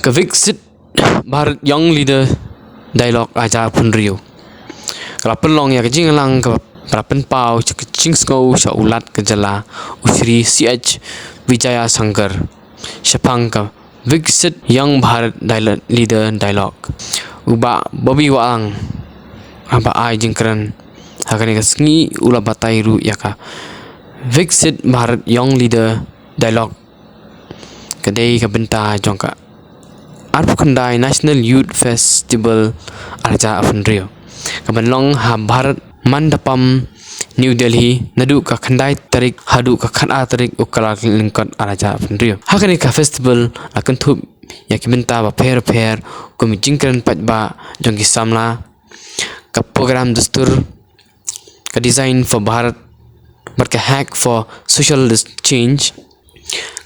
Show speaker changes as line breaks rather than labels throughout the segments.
Kaviksit Bharat Young Leader Dialogue aja pun Rio. Kalapan long ya kejing lang kalapan pau cekecing skau sya ulat kejala Usri CH Wijaya Sankar Syapang ka Viksit Young Bharat Leader Dialogue Uba Bobby Waang aba ai jingkran hakani ka sngi ula batai ru yaka Viksit Bharat Young Leader Dialogue kadai ka benta jongka Arpukandai National Youth Festival arja afun Rio kabanlong ha Bharat Mandapam New Delhi nadu ka khandai tarik hadu ka khana tarik ukala lingkot araja afun Rio hakani ka festival akan thup yakimenta ba pher kumi jingkran patba jongki samla ka program dastur ka design for Bharat but ka hack for social change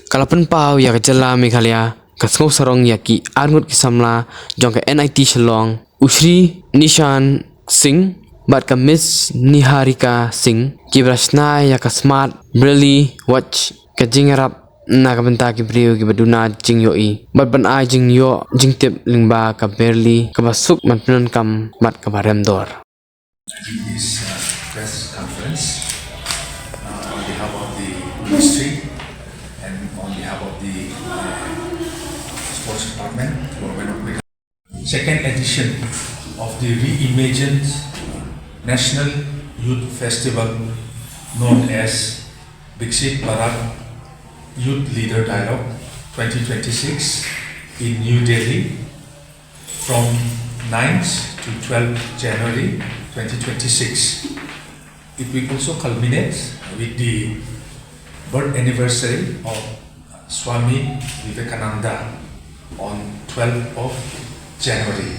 kalapan pau ya jala Meghalaya kasngau sarong yaki arngut kisamla jong ka NIT Shillong Usri Nishan Singh bat ka Miss Niharika Singh kibrasna ya ka smart really watch ka jingarap na ka benta ki brio ki baduna jing yo I bat ban ai jing yo jing tip lingba ka barely ka basuk manpun kam mat ka barem dor.
This press conference on behalf of the ministry and on behalf of the Sports Department, second edition of the reimagined National Youth Festival known as Viksit Bharat Youth Leader Dialogue 2026 in New Delhi from 9th to 12th January 2026. It will also culminate with the birth anniversary of Swami Vivekananda on 12th of January.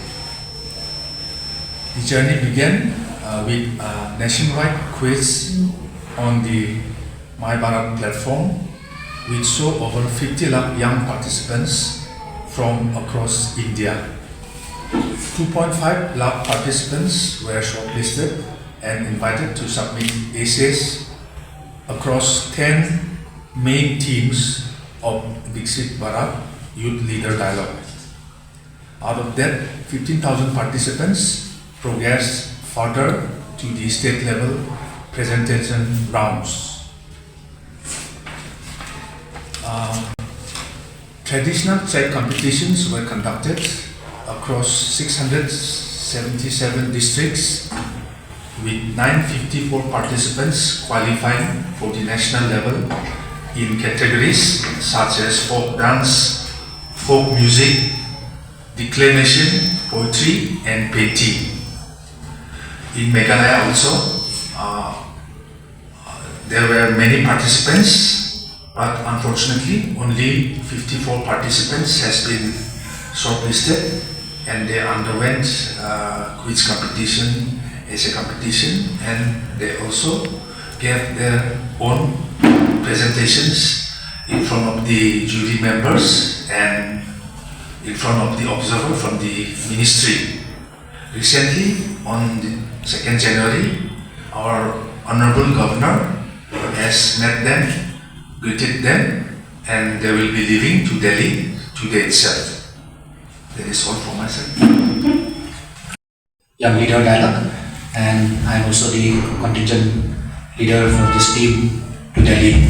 The journey began with a nationwide quiz on the My Bharat platform, which saw over 50 lakh young participants from across India. 2.5 lakh participants were shortlisted and invited to submit essays across 10 main themes of Viksit Bharat Youth Leader Dialogue. Out of that, 15,000 participants progressed further to the state level presentation rounds. Traditional track competitions were conducted across 677 districts with 954 participants qualifying for the national level in categories such as folk dance, folk music, declamation, poetry and painting. In Meghalaya also, there were many participants, but unfortunately only 54 participants has been shortlisted and they underwent quiz competition, essay competition, and they also gave their own presentations in front of the jury members and in front of the observer from the ministry. Recently, on the 2nd January, our Honorable Governor has met them, greeted them, and they will be leaving to Delhi today itself. That is all from my side.
Young Leader Dialogue, and I am also the contingent leader for this team to Delhi.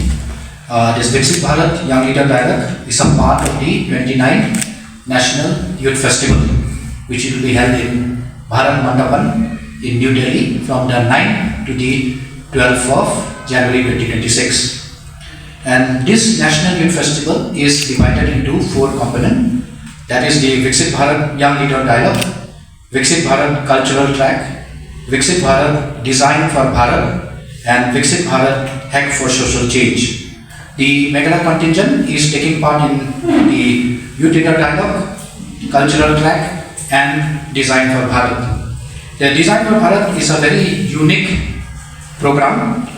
This Viksit Bharat Young Leader Dialogue is a part of the 29th National Youth Festival, which will be held in Bharat Mandapam in New Delhi from the 9th to the 12th of January 2026. And this National Youth Festival is divided into 4 components. That is the Viksit Bharat Young Leader Dialogue, Viksit Bharat Cultural Track, Viksit Bharat Design for Bharat, and Viksit Bharat Hack for Social Change. The Meghalaya contingent is taking part in the Youth Leader Dialogue, Cultural Track, and Design for Bharat. The Design for Bharat is a very unique program.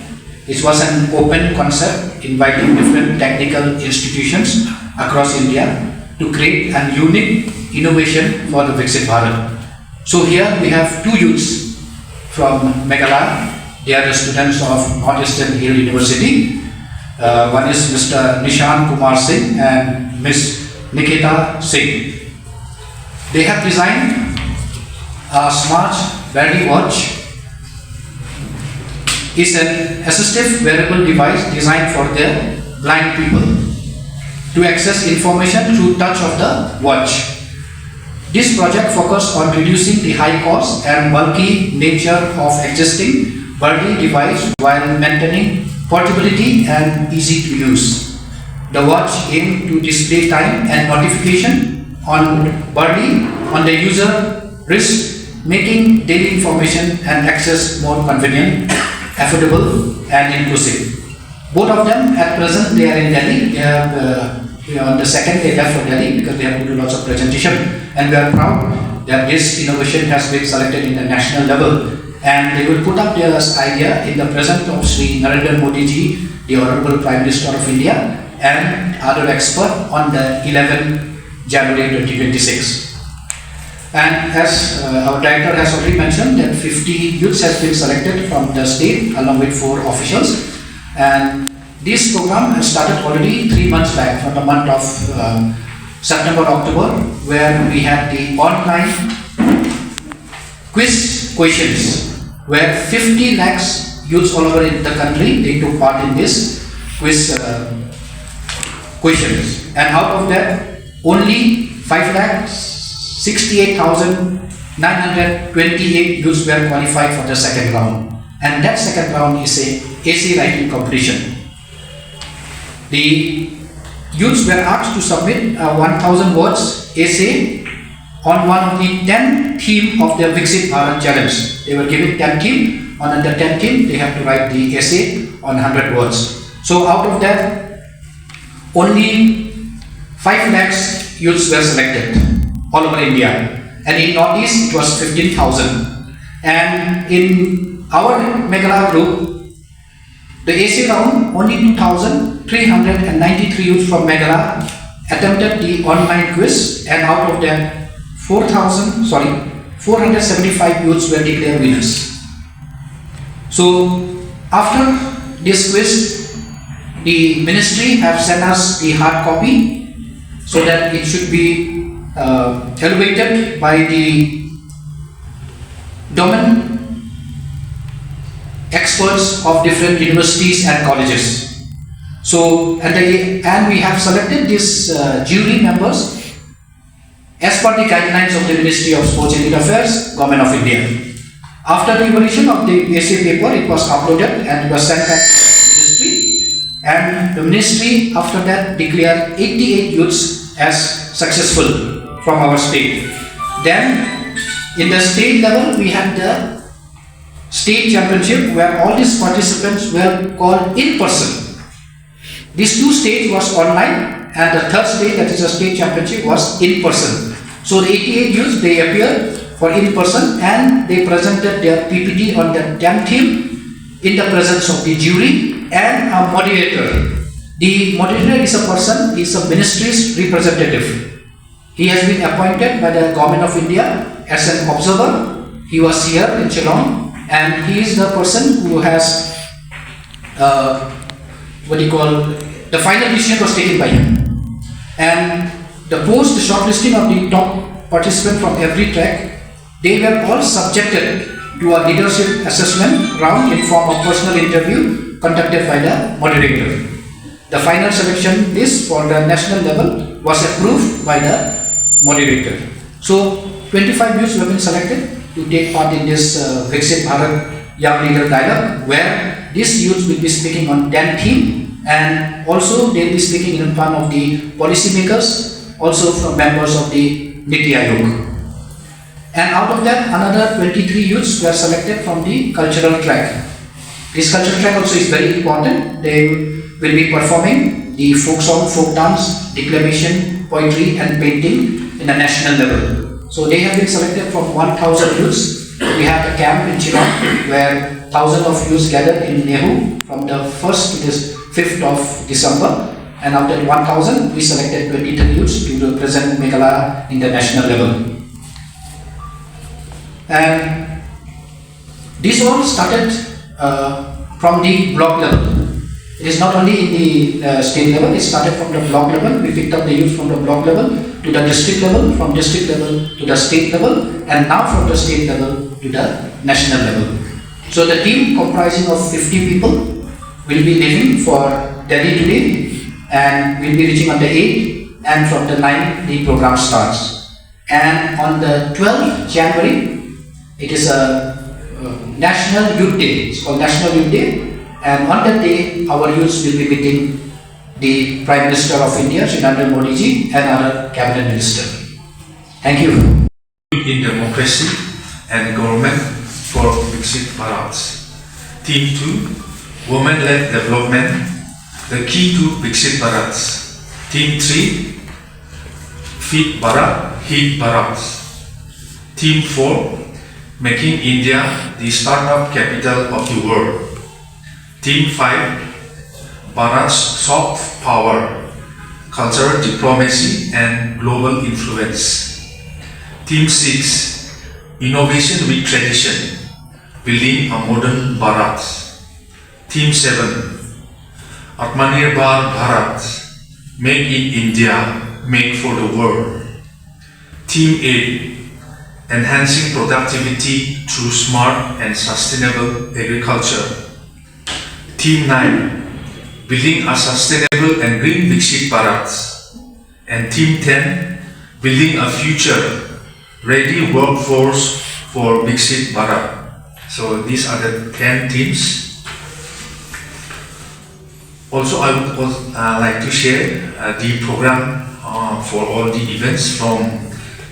It was an open concept inviting different technical institutions across India to create a unique innovation for the Viksit Bharat. So here we have 2 youths from Meghalaya. They are the students of Northeastern Hill University. One is Mr. Nishan Kumar Singh and Ms. Nikita Singh. They have designed a smart Bardi watch. It's an assistive wearable device designed for the blind people to access information through touch of the watch. This project focused on reducing the high cost and bulky nature of existing Bardi device while maintaining portability and easy to use. The watch aimed to display time and notification on Bardi on the user wrist, making daily information and access more convenient, affordable and inclusive. Both of them at present they are in Delhi. They have on the 2nd they left for Delhi because they have to do lots of presentation, and we are proud that this innovation has been selected in the national level, and they will put up their idea in the presence of Sri Narendra Modi ji, the Honorable Prime Minister of India, and other expert on the 11th January 2026. And as our director has already mentioned, that 50 youths has been selected from the state along with 4 officials, and this program has started already 3 months back, from the month of September, October, where we had the online quiz questions, where 50 lakhs youths all over in the country, they took part in this quiz questions, and out of that only 5,68,928 youths were qualified for the second round, and that second round is a essay writing competition. The youths were asked to submit a 1,000 words essay on one of the 10 themes of the Viksit Bharat Challenge. They were given 10 themes. On the 10th theme, they have to write the essay on 100 words. So out of that, only 5 lakhs youths were selected all over India. And in Northeast, it was 15,000. And in our Meghalaya group, the essay round, only 2,393 youths from Meghalaya attempted the online quiz, and out of that 475 youths were declared winners. So after this quiz, the ministry have sent us the hard copy so that it should be evaluated by the domain experts of different universities and colleges. So, and we have selected these jury members as per the guidelines of the Ministry of Sports and Youth Affairs, Government of India. After the evaluation of the essay paper, it was uploaded and it was sent back to the ministry, and the ministry after that declared 88 youths as successful from our state. Then in the state level, we had the state championship where all these participants were called in person. These 2 stages was online, and the 3rd stage, that is a state championship, was in person. So the 88 youths, they appeared for in person and they presented their PPT on the 10th theme in the presence of the jury and a moderator. The moderator is a person, is a ministry's representative. He has been appointed by the Government of India as an observer. He was here in Shillong, and he is the person who has the final decision was taken by him. And the shortlisting of the top participants from every track, they were all subjected to a leadership assessment round in form of personal interview conducted by the moderator. The final selection list for the national level was approved by the moderator. So 25 youths have been selected to take part in this Viksit Bharat Young Leader Dialogue, where these youths will be speaking on 10 themes, and also they will be speaking in front of the policymakers, also from members of the Niti Aayog. And out of that, another 23 youths were selected from the cultural track. This cultural track also is very important. They will be performing the folk song, folk dance, declamation, poetry and painting in a national level. So they have been selected from 1,000 youths. We have a camp in Shillong where 1,000 of youths gathered in Nehu from the 1st to the 5th of December. And out of 1,000, we selected 23 youths to represent Meghalaya in the national level. And this all started from the block level. It is not only in the state level, it started from the block level. We picked up the youth from the block level to the district level, from district level to the state level, and now from the state level to the national level. So the team comprising of 50 people will be leaving for Delhi today and will be reaching on the 8th, and from the 9th the program starts. And on the 12th January, it is a National Youth Day. It's called National Youth Day, and on that day our youths will be meeting the Prime Minister of India, Shri Narendra Modi ji, and other cabinet minister. Thank you.
In democracy and government for Viksit Bharat. Team 2, women-led development, the key to Viksit Bharat. Team 3, Fit Bharat, Hit Bharat. Team 4, making India the startup capital of the world. Team 5, Bharat's soft power, cultural diplomacy and global influence. Team 6, innovation with tradition, building a modern Bharat. Team 7, Atmanirbhar Bharat, make in India, make for the world. Team 8, enhancing productivity through smart and sustainable agriculture. Team 9, building a sustainable and green Viksit Bharat. And Team 10, building a future-ready workforce for Viksit Bharat. So these are the 10 teams. Also, I would like to share the program for all the events from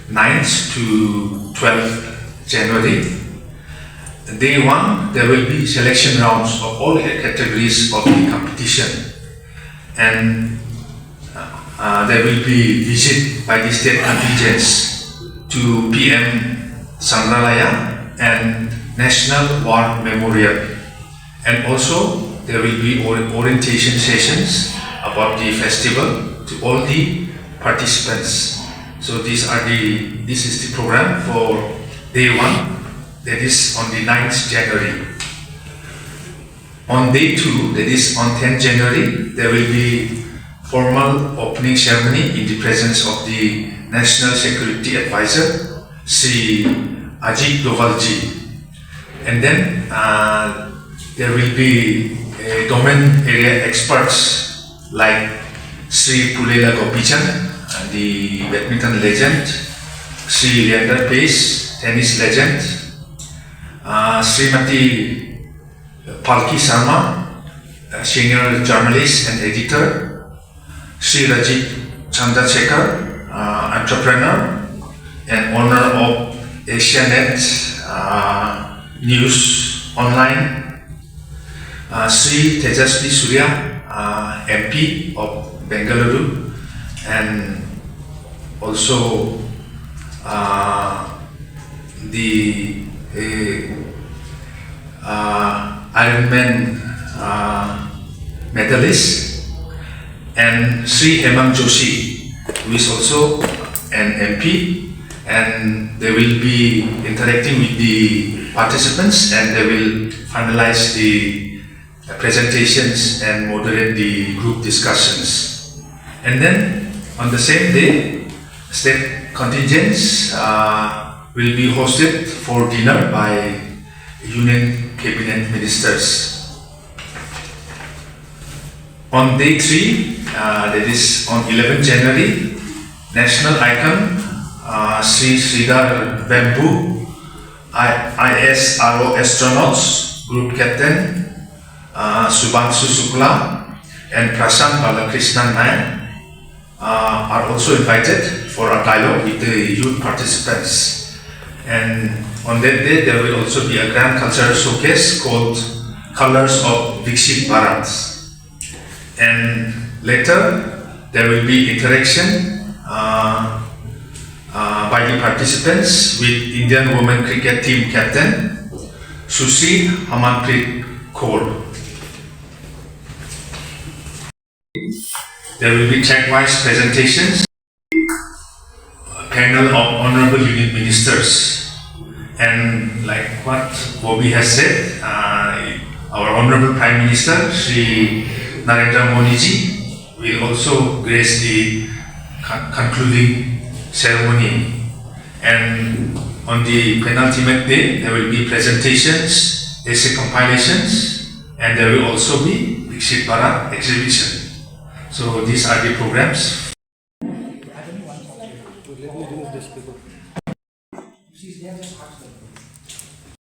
9th to 12th January. Day 1, there will be selection rounds of all categories of the competition, and there will be visit by the state contingents to PM Sangralaya and National War Memorial, and also there will be orientation sessions about the festival to all the participants. So this is the program for day 1. That is on the 9th January. On day 2, that is on 10th January, there will be formal opening ceremony in the presence of the National Security Advisor, Sri Ajit Doval ji. And then there will be domain area experts like Sri Pulela Gopichand, the badminton legend, Sri Leander Pace, tennis legend, Srimati Palki Sharma, senior journalist and editor, Sri Rajit Chandrasekhar, entrepreneur and owner of Asianet News Online, Sri Tejasvi Surya, MP of Bengaluru, and also the Ironman medalist, and Sri Hemang Joshi, who is also an MP, and they will be interacting with the participants, and they will finalize the presentations and moderate the group discussions. And then on the same day, state contingents will be hosted for dinner by Union Cabinet Ministers. On day 3, that is on 11th January, national icon Sri Sridhar Vembu, ISRO astronauts, group captain Subhanshu Shukla and Prashant Balakrishnan Nayak are also invited for a dialogue with the youth participants. And on that day, there will also be a grand cultural showcase called Colors of Viksit Bharat. And later, there will be interaction by the participants with Indian women cricket team captain Sushri Hamanpreet Kaur. There will be track-wise presentations, a panel of honorable union ministers. And like what Bobby has said, our Honorable Prime Minister, Shri Narendra Modi ji, will also grace the concluding ceremony. And on the penultimate day, there will be presentations, essay compilations, and there will also be Viksit Bharat exhibition. So these are the programs.
She's there, just ask her.